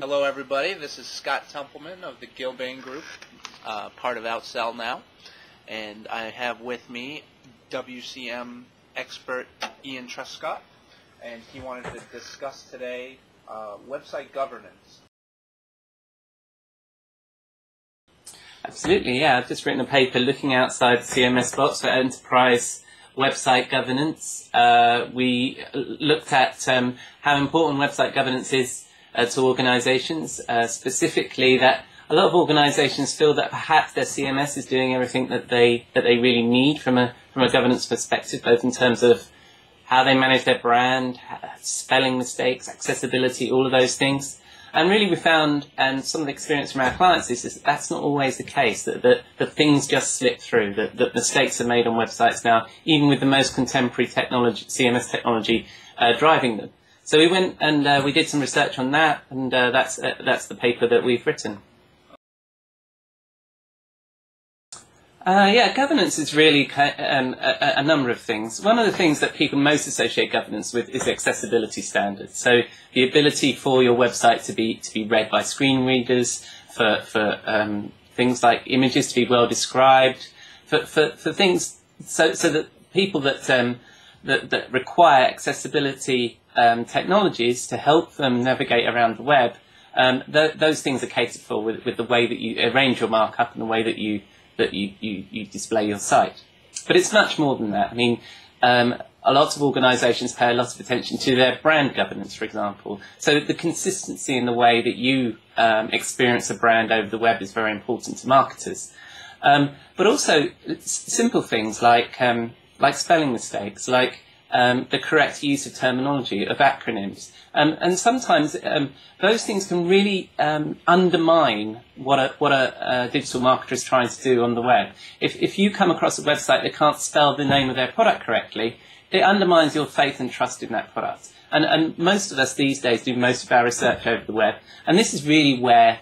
Hello everybody, this is Scott Templeman of the Gilbane Group, part of Outsell now, and I have with me WCM expert Ian Truscott, and he wanted to discuss today website governance. Absolutely, yeah. I've just written a paper looking outside the CMS box for enterprise website governance. We looked at how important website governance is to organizations, specifically that a lot of organizations feel that perhaps their CMS is doing everything that they really need from a governance perspective, both in terms of how they manage their brand, spelling mistakes, accessibility, all of those things. And really we found, and some of the experience from our clients is that that's not always the case, that things just slip through, that mistakes are made on websites now, even with the most contemporary technology, CMS technology, driving them. So we went and we did some research on that, and that's the paper that we've written. Yeah, governance is really a number of things. One of the things that people most associate governance with is accessibility standards. So the ability for your website to be read by screen readers, for things like images to be well described, for things so that people that require accessibility technologies to help them navigate around the web, those things are catered for with the way that you arrange your markup and the way that you display your site. But it's much more than that. I mean, a lot of organizations pay a lot of attention to their brand governance, for example. So the consistency in the way that you experience a brand over the web is very important to marketers. But also simple things like spelling mistakes, like the correct use of terminology, of acronyms. And sometimes those things can really undermine what a digital marketer is trying to do on the web. If you come across a website that can't spell the name of their product correctly, it undermines your faith and trust in that product. And most of us these days do most of our research over the web. And this is really where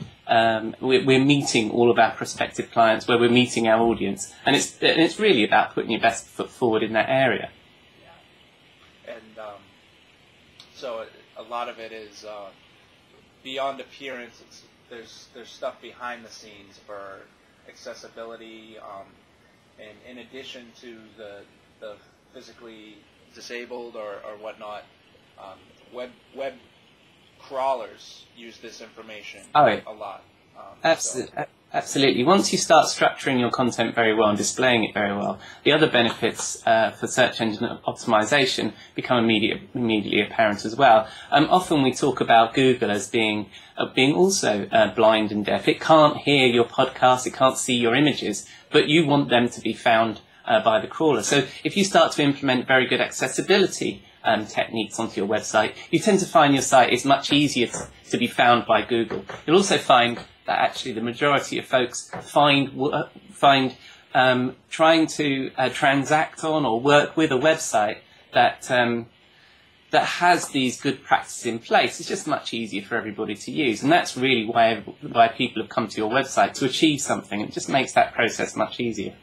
we're meeting all of our prospective clients, where we're meeting our audience. And it's really about putting your best foot forward in that area. So a lot of it is beyond appearance. There's stuff behind the scenes for accessibility, and in addition to the physically disabled or whatnot, web crawlers use this information a lot. Absolutely. Once you start structuring your content very well and displaying it very well, the other benefits for search engine optimization become immediately apparent as well. Often we talk about Google as being also blind and deaf. It can't hear your podcast, it can't see your images, but you want them to be found by the crawler. So if you start to implement very good accessibility techniques onto your website, you tend to find your site is much easier to be found by Google. You'll also find that actually the majority of folks find trying to transact on or work with a website that has these good practices in place. It's just much easier for everybody to use, and that's really why people have come to your website, to achieve something. It just makes that process much easier.